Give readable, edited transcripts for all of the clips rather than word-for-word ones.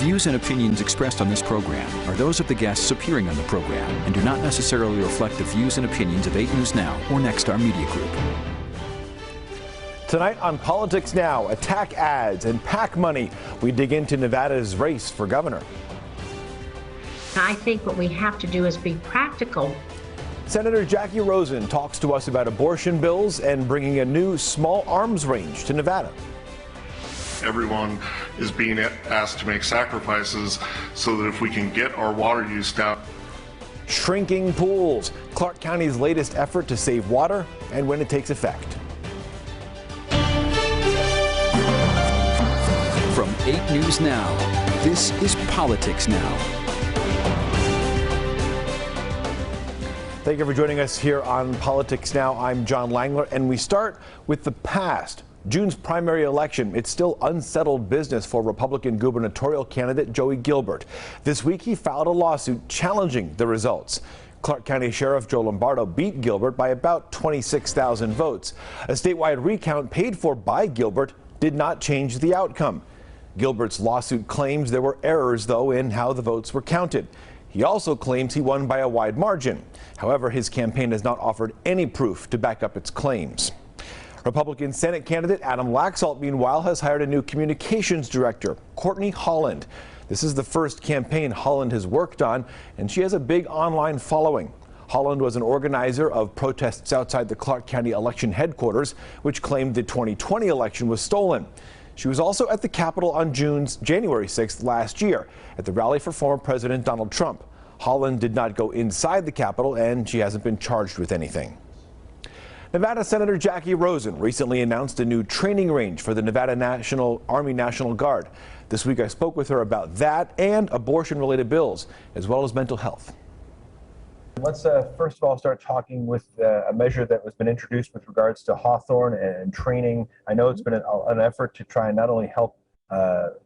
views and opinions expressed on this program are those of the guests appearing on the program and do not necessarily reflect the views and opinions of 8 News Now or Nexstar Media Group. Tonight on Politics Now, attack ads and PAC money. We dig into Nevada's race for governor. I think what we have to do is be practical. Senator Jackie Rosen talks to us about abortion bills and bringing a new small arms range to Nevada. Everyone is being asked to make sacrifices so that if we can get our water use down. Shrinking pools, Clark County's latest effort to save water and when it takes effect. From 8 News Now, this is Politics Now. Thank you for joining us here on Politics Now. I'm John Langler, and we start with the past. June's primary election, it's still unsettled business for Republican gubernatorial candidate Joey Gilbert. This week, he filed a lawsuit challenging the results. Clark County Sheriff Joe Lombardo beat Gilbert by about 26,000 votes. A statewide recount paid for by Gilbert did not change the outcome. Gilbert's lawsuit claims there were errors, though, in how the votes were counted. He also claims he won by a wide margin. However, his campaign has not offered any proof to back up its claims. Republican Senate candidate Adam Laxalt, meanwhile, has hired a new communications director, Courtney Holland. This is the first campaign Holland has worked on, and she has a big online following. Holland was an organizer of protests outside the Clark County election headquarters, which claimed the 2020 election was stolen. She was also at the Capitol on January 6th last year at the rally for former President Donald Trump. Holland did not go inside the Capitol, and she hasn't been charged with anything. Nevada Senator Jackie Rosen recently announced a new training range for the Nevada Army National Guard. This week I spoke with her about that and abortion-related bills, as well as mental health. Let's first of all start talking with a measure that has been introduced with regards to Hawthorne and training. I know it's been an effort to try and not only help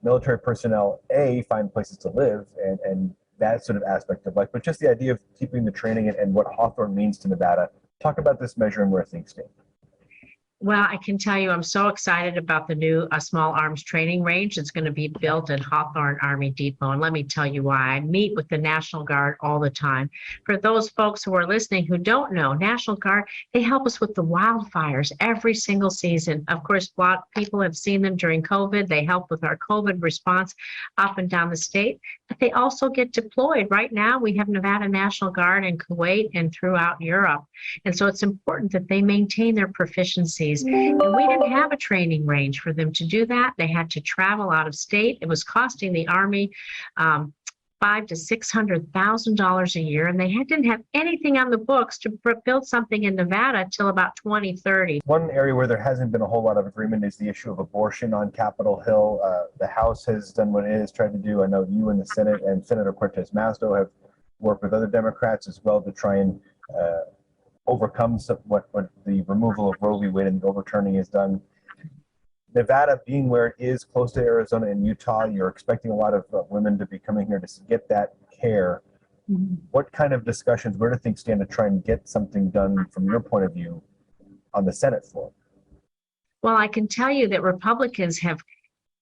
military personnel find places to live and that sort of aspect of life, but just the idea of keeping the training and what Hawthorne means to Nevada. Talk about this measure and where things stand. Well, I can tell you I'm so excited about the new small arms training range. It's going to be built at Hawthorne Army Depot. And let me tell you why. I meet with the National Guard all the time. For those folks who are listening who don't know, National Guard, they help us with the wildfires every single season. Of course, a lot of people have seen them during COVID. They help with our COVID response up and down the state. But they also get deployed. Right now, we have Nevada National Guard in Kuwait and throughout Europe. And so it's important that they maintain their proficiencies. And we didn't have a training range for them to do that. They had to travel out of state. It was costing the Army $500,000 to $600,000 a year, and they didn't have anything on the books to build something in Nevada till about 2030. One area where there hasn't been a whole lot of agreement is the issue of abortion on Capitol Hill. The House has done what it has tried to do. I know you in the Senate and Senator Cortez Masto have worked with other Democrats as well to try and overcome what the removal of Roe v. Wade and the overturning has done. Nevada being where it is, close to Arizona and Utah, you're expecting a lot of women to be coming here to get that care. Mm-hmm. What kind of discussions, where do things stand to try and get something done from your point of view on the Senate floor? Well, I can tell you that Republicans have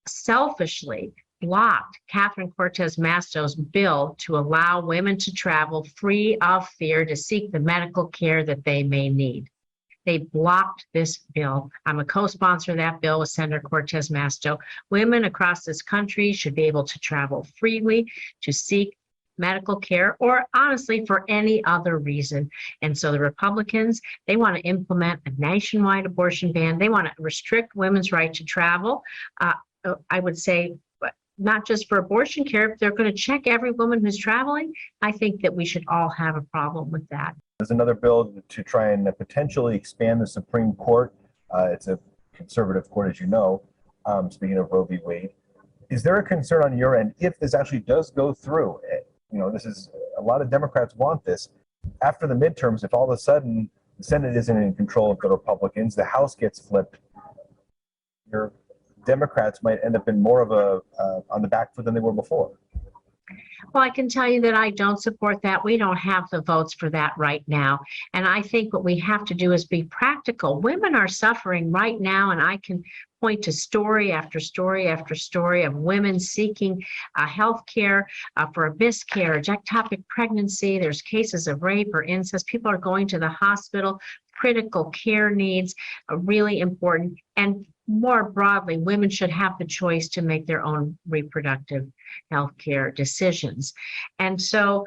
selfishly blocked Catherine Cortez Masto's bill to allow women to travel free of fear to seek the medical care that they may need. They blocked this bill. I'm a co-sponsor of that bill with Senator Cortez Masto. Women across this country should be able to travel freely to seek medical care or honestly for any other reason. And so the Republicans, they want to implement a nationwide abortion ban. They want to restrict women's right to travel. I would say not just for abortion care, if they're going to check every woman who's traveling, I think that we should all have a problem with that. There's another bill to try and potentially expand the Supreme Court. It's a conservative court, as you know, speaking of Roe v. Wade. Is there a concern on your end if this actually does go through? You know, this is a lot of Democrats want this. After the midterms, if all of a sudden the Senate isn't in control of the Republicans, the House gets flipped, your Democrats might end up in more of a on the back foot than they were before. Well, I can tell you that I don't support that. We don't have the votes for that right now. And I think what we have to do is be practical. Women are suffering right now, and I can point to story after story after story of women seeking health care for a miscarriage, ectopic pregnancy. There's cases of rape or incest. People are going to the hospital. Critical care needs are really important. And more broadly, women should have the choice to make their own reproductive health care decisions. And so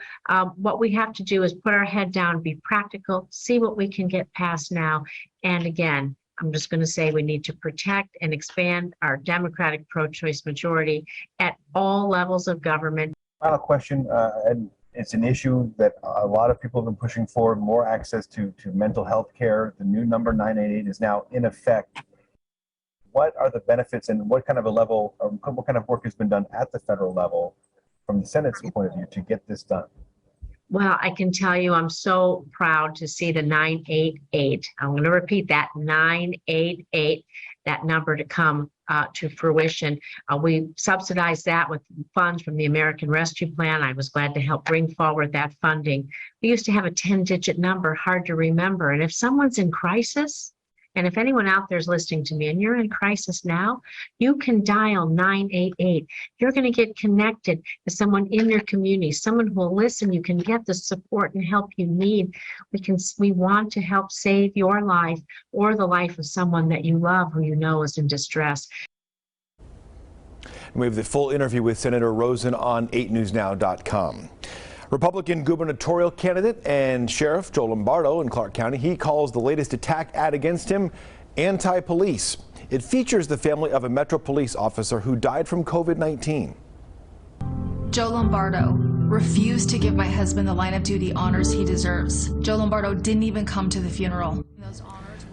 what we have to do is put our head down, be practical, see what we can get past now. And again, I'm just going to say we need to protect and expand our Democratic pro-choice majority at all levels of government. Final question, and it's an issue that a lot of people have been pushing for, more access to mental health care. The new number 988 is now in effect. What are the benefits and what kind of a level, what kind of work has been done at the federal level from the Senate's point of view to get this done? Well, I can tell you I'm so proud to see the 988. I'm going to repeat that 988, that number to come to fruition. We subsidized that with funds from the American Rescue Plan. I was glad to help bring forward that funding. We used to have a 10-digit number, hard to remember. And if someone's in crisis, and if anyone out there is listening to me and you're in crisis now, you can dial 988. You're going to get connected to someone in your community, someone who will listen. You can get the support and help you need. We want to help save your life or the life of someone that you love who you know is in distress. We have the full interview with Senator Rosen on 8newsnow.com. Republican gubernatorial candidate and Sheriff Joe Lombardo in Clark County, he calls the latest attack ad against him anti-police. It features the family of a Metro police officer who died from COVID-19. Joe Lombardo refused to give my husband the line of duty honors he deserves. Joe Lombardo didn't even come to the funeral.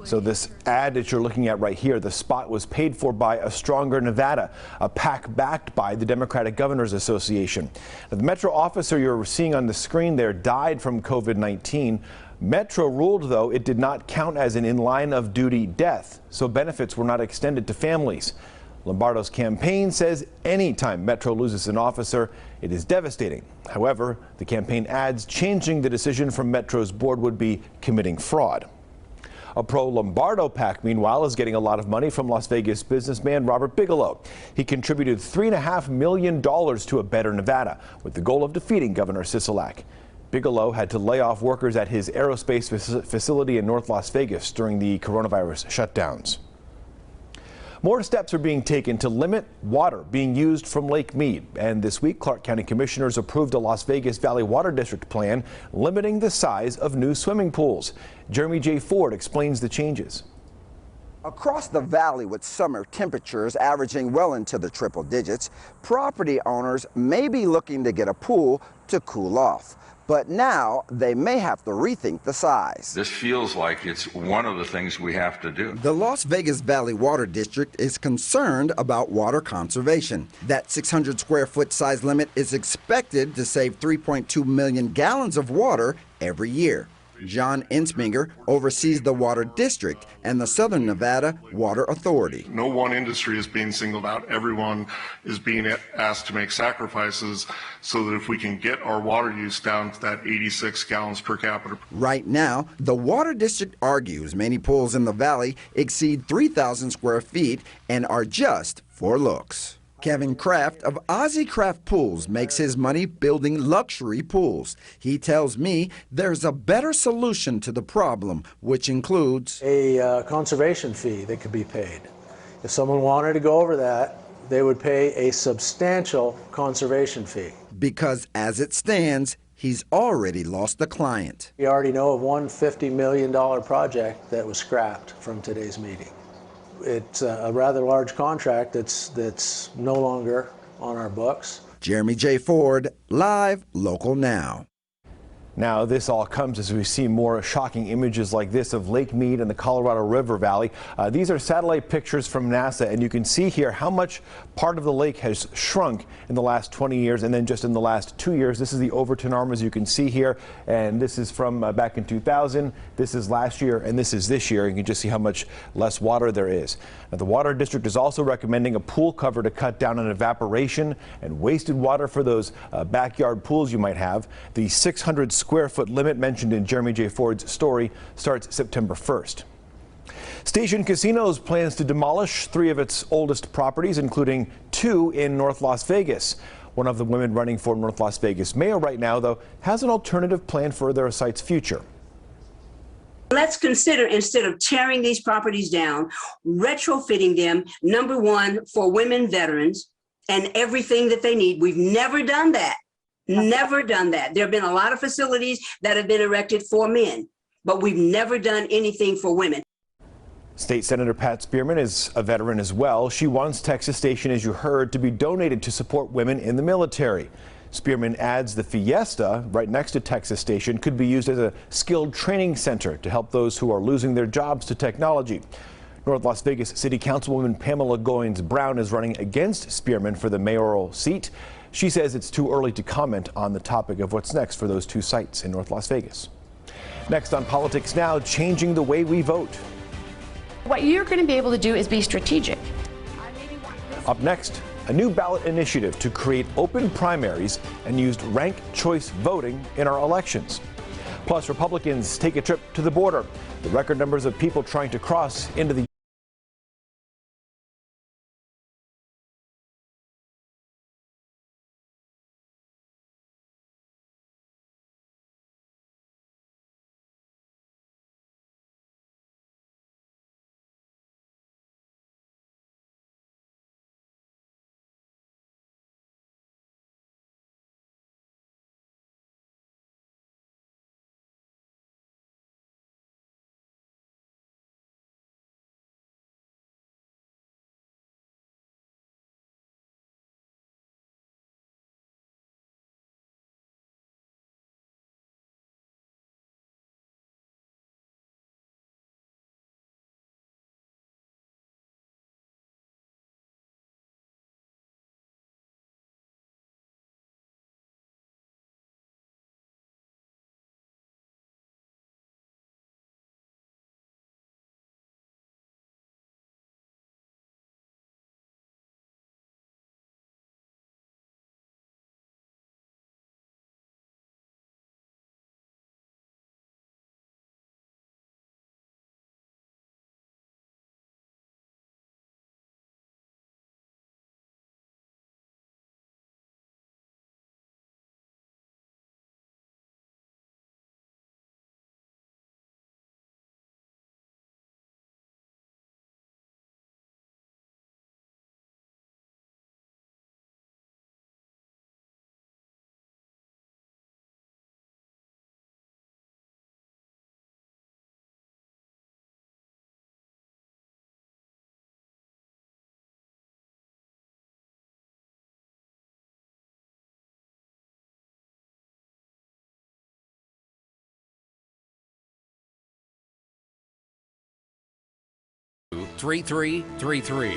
So this ad that you're looking at right here, the spot was paid for by A Stronger Nevada, a PAC backed by the Democratic Governors Association. Now, the Metro officer you're seeing on the screen there died from COVID-19. Metro ruled, though, it did not count as an in-line of duty death, so benefits were not extended to families. Lombardo's campaign says anytime Metro loses an officer, it is devastating. However, the campaign adds changing the decision from Metro's board would be committing fraud. A pro-Lombardo PAC, meanwhile, is getting a lot of money from Las Vegas businessman Robert Bigelow. He contributed $3.5 million to A Better Nevada with the goal of defeating Governor Sisolak. Bigelow had to lay off workers at his aerospace facility in North Las Vegas during the coronavirus shutdowns. More steps are being taken to limit water being used from Lake Mead. And this week, Clark County commissioners approved a Las Vegas Valley Water District plan limiting the size of new swimming pools. Jeremy J. Ford explains the changes. Across the valley, with summer temperatures averaging well into the triple digits, property owners may be looking to get a pool to cool off. But now they may have to rethink the size. This feels like it's one of the things we have to do. The Las Vegas Valley Water District is concerned about water conservation. That 600 square foot size limit is expected to save 3.2 million gallons of water every year. John Ensminger oversees the Water District and the Southern Nevada Water Authority. No one industry is being singled out. Everyone is being asked to make sacrifices so that if we can get our water use down to that 86 gallons per capita. Right now, the Water District argues many pools in the valley exceed 3,000 square feet and are just for looks. Kevin Kraft of Aussie Craft Pools makes his money building luxury pools. He tells me there's a better solution to the problem, which includes a conservation fee that could be paid. If someone wanted to go over that, they would pay a substantial conservation fee. Because as it stands, he's already lost a client. We already know of one $50 million project that was scrapped from today's meeting. It's a rather large contract that's no longer on our books. Jeremy J. Ford, live, local now. Now, this all comes as we see more shocking images like this of Lake Mead and the Colorado River Valley. These are satellite pictures from NASA, and you can see here how much part of the lake has shrunk in the last 20 years and then just in the last 2 years. This is the Overton Arm, as you can see here, and this is from back in 2000. This is last year, and this is this year. You can just see how much less water there is. Now, the Water District is also recommending a pool cover to cut down on evaporation and wasted water for those backyard pools you might have. The 600 square foot limit mentioned in Jeremy J. Ford's story starts September 1st. Station Casinos plans to demolish 3 of its oldest properties, including 2 in North Las Vegas. One of the women running for North Las Vegas mayor right now, though, has an alternative plan for their site's future. Let's consider, instead of tearing these properties down, retrofitting them, number one, for women veterans and everything that they need. We've never done that. Never done that. There have been a lot of facilities that have been erected for men, but we've never done anything for women. State Senator Pat Spearman is a veteran as well. She wants Texas Station, as you heard, to be donated to support women in the military. Spearman adds the Fiesta, right next to Texas Station, could be used as a skilled training center to help those who are losing their jobs to technology. North Las Vegas City Councilwoman Pamela Goins Brown is running against Spearman for the mayoral seat. She says it's too early to comment on the topic of what's next for those 2 sites in North Las Vegas. Next on Politics Now, changing the way we vote. What you're going to be able to do is be strategic. Up next, a new ballot initiative to create open primaries and use ranked choice voting in our elections. Plus, Republicans take a trip to the border. The record numbers of people trying to cross into the $3333.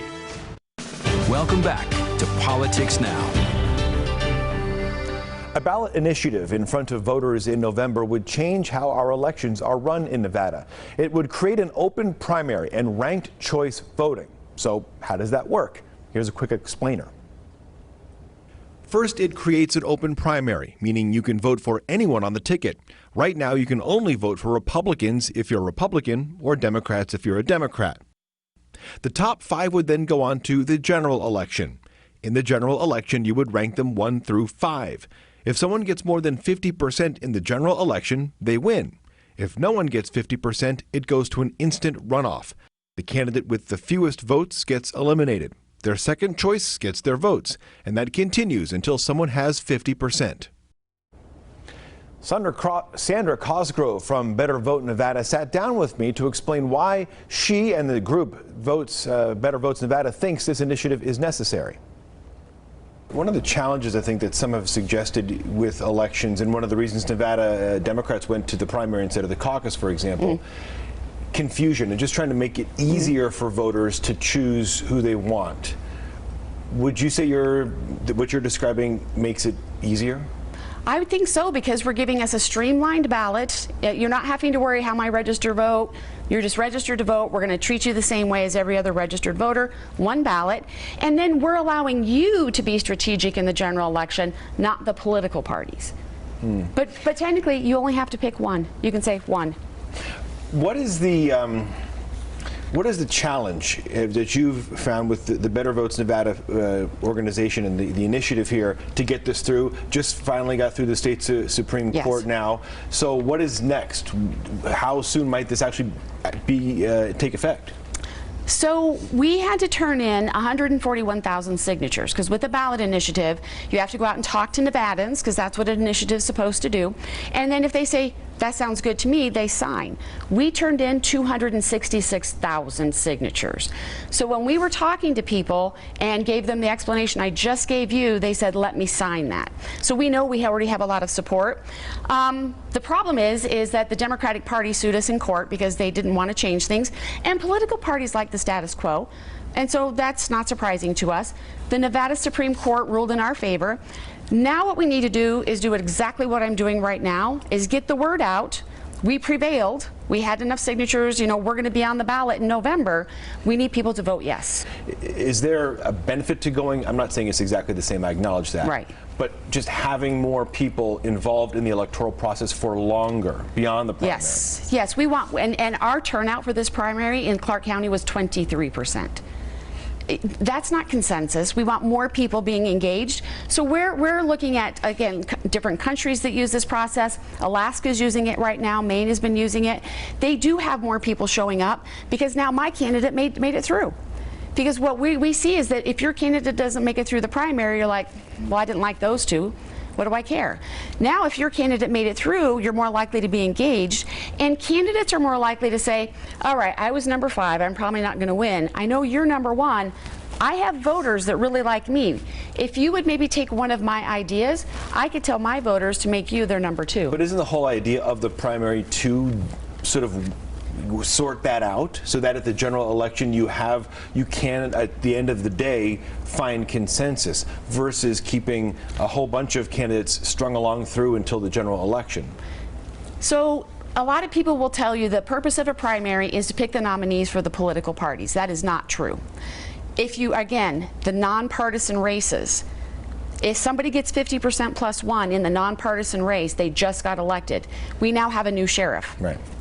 Welcome back to Politics Now. A ballot initiative in front of voters in November would change how our elections are run in Nevada. It would create an open primary and ranked choice voting. So how does that work? Here's a quick explainer. First, it creates an open primary, meaning you can vote for anyone on the ticket. Right now, you can only vote for Republicans if you're a Republican or Democrats if you're a Democrat. The top 5 would then go on to the general election. In the general election, you would rank them 1 through 5. If someone gets more than 50% in the general election, they win. If no one gets 50%, it goes to an instant runoff. The candidate with the fewest votes gets eliminated. Their second choice gets their votes, and that continues until someone has 50%. Sandra Cosgrove from Better Vote Nevada sat down with me to explain why she and the group Better Votes Nevada thinks this initiative is necessary. One of the challenges I think that some have suggested with elections, and one of the reasons Nevada Democrats went to the primary instead of the caucus, for example, confusion and just trying to make it easier for voters to choose who they want. Would you say what you're describing makes it easier? I would think so, because we're giving us a streamlined ballot. You're not having to worry how I register vote. You're just registered to vote. We're going to treat you the same way as every other registered voter, one ballot. And then we're allowing you to be strategic in the general election, not the political parties. But technically, you only have to pick one. You can say one. What is the What is the challenge that you've found with the Better Votes Nevada organization and the initiative here to get this through? Just finally got through the state Supreme Court now. So what is next? How soon might this actually take effect? So we had to turn in 141,000 signatures because with the ballot initiative, you have to go out and talk to Nevadans because that's what an initiative is supposed to do. And then if they say, that sounds good to me, they sign. We turned in 266,000 signatures. So when we were talking to people and gave them the explanation I just gave you, they said, let me sign that. So we know we already have a lot of support. The problem is that the Democratic Party sued us in court because they didn't want to change things, and political parties like the status quo. And so that's not surprising to us. The Nevada Supreme Court ruled in our favor. Now what we need to do is do exactly what I'm doing right now, is get the word out. We prevailed. We had enough signatures. You know, we're going to be on the ballot in November. We need people to vote yes. Is there a benefit to going? I'm not saying it's exactly the same. I acknowledge that. Right. But just having more people involved in the electoral process for longer, beyond the primary. Yes, we want, and our turnout for this primary in Clark County was 23%. That's not consensus. We want more people being engaged. So we're looking at, again, different countries that use this process. Alaska's using it right now. Maine has been using it. They do have more people showing up because now my candidate made it through. Because what we see is that if your candidate doesn't make it through the primary, you're like, well, I didn't like those two. What do I care? Now, if your candidate made it through, you're more likely to be engaged, and candidates are more likely to say, all right, I was number 5, I'm probably not going to win. I know you're number 1. I have voters that really like me. If you would maybe take one of my ideas, I could tell my voters to make you their number 2. But isn't the whole idea of the primary to sort of sort that out so that at the general election you can at the end of the day find consensus versus keeping a whole bunch of candidates strung along through until the general election? So a lot of people will tell you the purpose of a primary is to pick the nominees for the political parties. That is not true. If you, again, the nonpartisan races, if somebody gets 50% plus 1 in the nonpartisan race, they just got elected. We now have a new sheriff.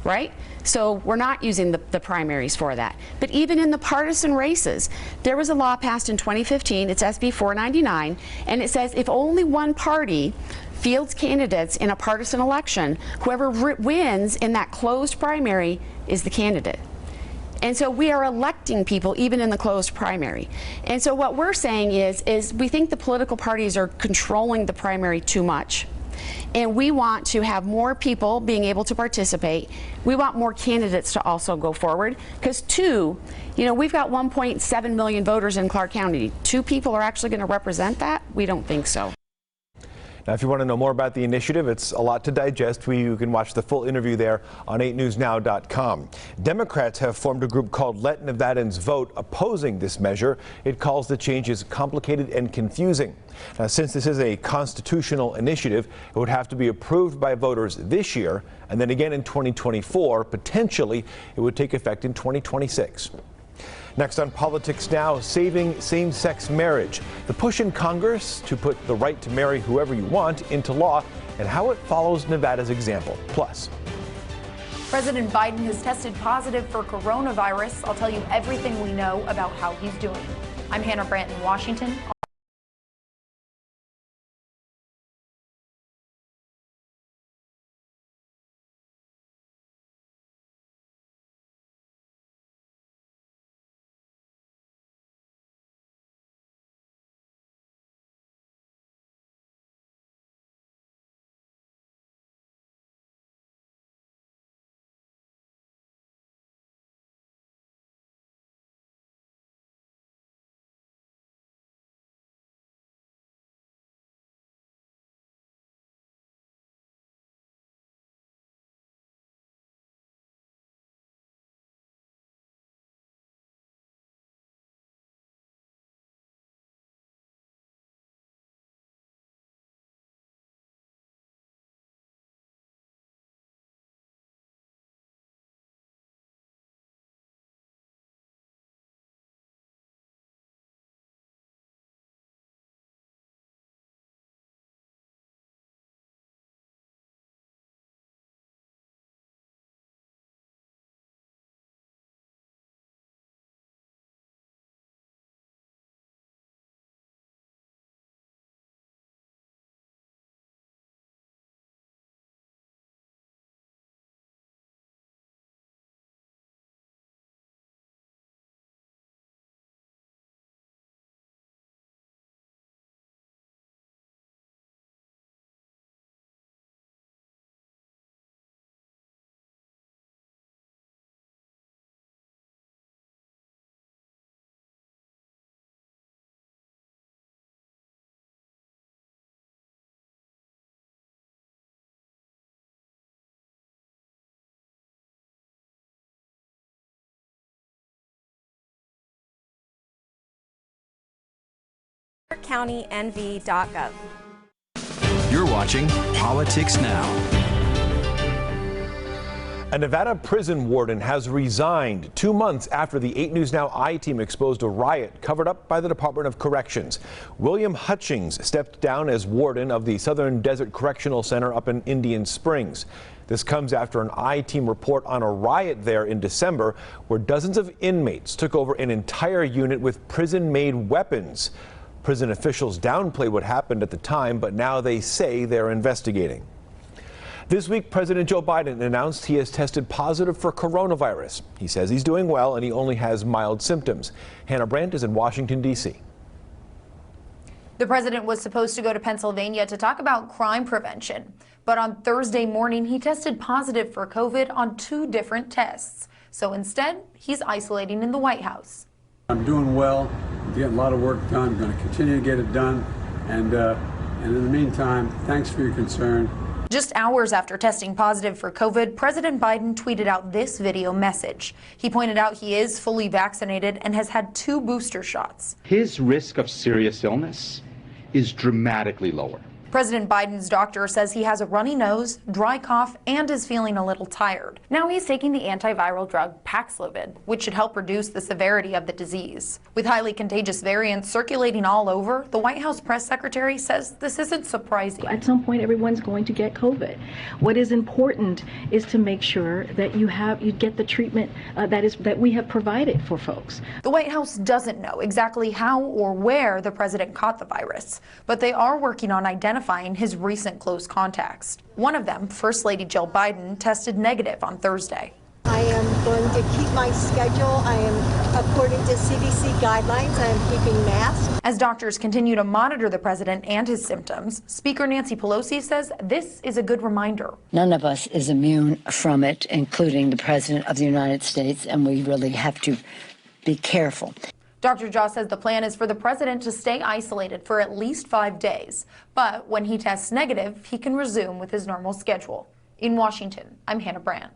Right? So we're not using the primaries for that. But even in the partisan races, there was a law passed in 2015, it's SB 499, and it says if only one party fields candidates in a partisan election, whoever wins in that closed primary is the candidate. And so we are electing people even in the closed primary. And so what we're saying is we think the political parties are controlling the primary too much. And we want to have more people being able to participate. We want more candidates to also go forward. Because we've got 1.7 million voters in Clark County. 2 people are actually going to represent that? We don't think so. Now, if you want to know more about the initiative, it's a lot to digest. You can watch the full interview there on 8newsnow.com. Democrats have formed a group called Let Nevadans Vote opposing this measure. It calls the changes complicated and confusing. Now, since this is a constitutional initiative, it would have to be approved by voters this year and then again in 2024. Potentially, it would take effect in 2026. Next on Politics Now, saving same-sex marriage, the push in Congress to put the right to marry whoever you want into law, and how it follows Nevada's example. Plus, President Biden has tested positive for coronavirus. I'll tell you everything we know about how he's doing. I'm Hannah Brandt in Washington. county.nv.gov. You're watching Politics Now. A Nevada prison warden has resigned 2 months after the 8 News Now I-team exposed a riot covered up by the Department of Corrections. William Hutchings stepped down as warden of the Southern Desert Correctional Center up in Indian Springs. This comes after an I-team report on a riot there in December where dozens of inmates took over an entire unit with prison-made weapons. Prison officials downplayed what happened at the time, but now they say they're investigating. This week, President Joe Biden announced he has tested positive for coronavirus. He says he's doing well and he only has mild symptoms. Hannah Brandt is in Washington, D.C. The president was supposed to go to Pennsylvania to talk about crime prevention. But on Thursday morning, he tested positive for COVID on 2 different tests. So instead, he's isolating in the White House. I'm doing well. I'm getting a lot of work done. I'm going to continue to get it done. And in the meantime, thanks for your concern. Just hours after testing positive for COVID, President Biden tweeted out this video message. He pointed out he is fully vaccinated and has had 2 booster shots. His risk of serious illness is dramatically lower. President Biden's doctor says he has a runny nose, dry cough, and is feeling a little tired. Now he's taking the antiviral drug Paxlovid, which should help reduce the severity of the disease. With highly contagious variants circulating all over, the White House press secretary says this isn't surprising. At some point, everyone's going to get COVID. What is important is to make sure that you get the treatment that we have provided for folks. The White House doesn't know exactly how or where the president caught the virus, but they are working on identifying his recent close contacts. One of them, First Lady Jill Biden, tested negative on Thursday. I am going to keep my schedule. I am, according to CDC guidelines, I am keeping masks. As doctors continue to monitor the president and his symptoms, Speaker Nancy Pelosi says this is a good reminder. None of us is immune from it, including the President of the United States, and we really have to be careful. Dr. Jha says the plan is for the president to stay isolated for at least 5 days. But when he tests negative, he can resume with his normal schedule. In Washington, I'm Hannah Brandt.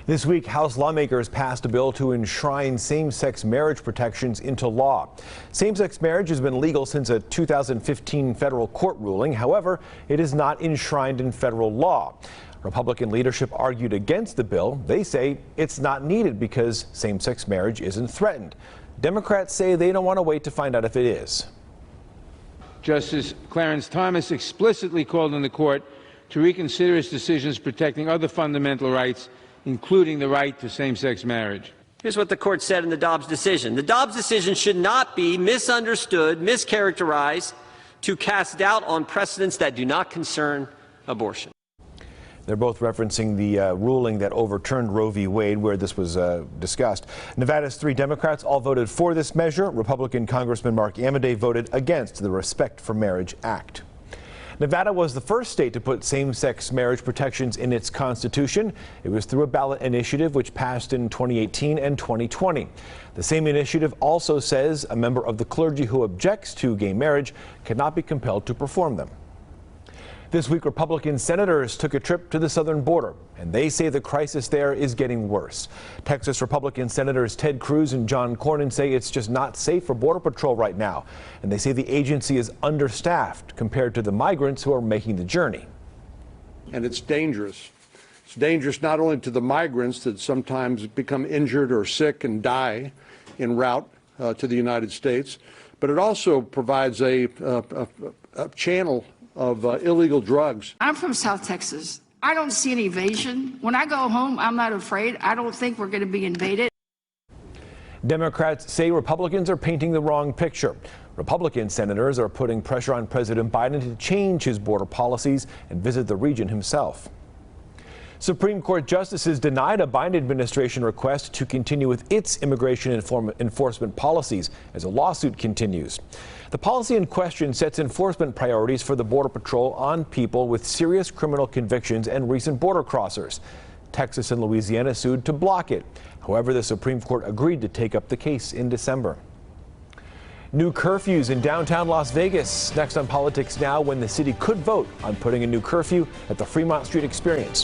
This week, House lawmakers passed a bill to enshrine same-sex marriage protections into law. Same-sex marriage has been legal since a 2015 federal court ruling. However, it is not enshrined in federal law. Republican leadership argued against the bill. They say it's not needed because same-sex marriage isn't threatened. Democrats say they don't want to wait to find out if it is. Justice Clarence Thomas explicitly called on the court to reconsider its decisions protecting other fundamental rights, including the right to same-sex marriage. Here's what the court said in the Dobbs decision. The Dobbs decision should not be misunderstood, mischaracterized, to cast doubt on precedents that do not concern abortion. They're both referencing the ruling that overturned Roe v. Wade, where this was discussed. Nevada's 3 Democrats all voted for this measure. Republican Congressman Mark Amodei voted against the Respect for Marriage Act. Nevada was the first state to put same-sex marriage protections in its constitution. It was through a ballot initiative which passed in 2018 and 2020. The same initiative also says a member of the clergy who objects to gay marriage cannot be compelled to perform them. This week, Republican senators took a trip to the southern border, and they say the crisis there is getting worse. Texas Republican Senators Ted Cruz and John Cornyn say it's just not safe for Border Patrol right now, and they say the agency is understaffed compared to the migrants who are making the journey. And it's dangerous. It's dangerous not only to the migrants that sometimes become injured or sick and die en route to the United States, but it also provides a channel of illegal drugs. I'm from South Texas. I don't see an invasion. When I go home, I'm not afraid. I don't think we're going to be invaded. Democrats say Republicans are painting the wrong picture. Republican senators are putting pressure on President Biden to change his border policies and visit the region himself. Supreme Court justices denied a Biden administration request to continue with its immigration enforcement policies as a lawsuit continues. The policy in question sets enforcement priorities for the Border Patrol on people with serious criminal convictions and recent border crossers. Texas and Louisiana sued to block it. However, the Supreme Court agreed to take up the case in December. New curfews in downtown Las Vegas. Next on Politics Now, when the city could vote on putting a new curfew at the Fremont Street Experience.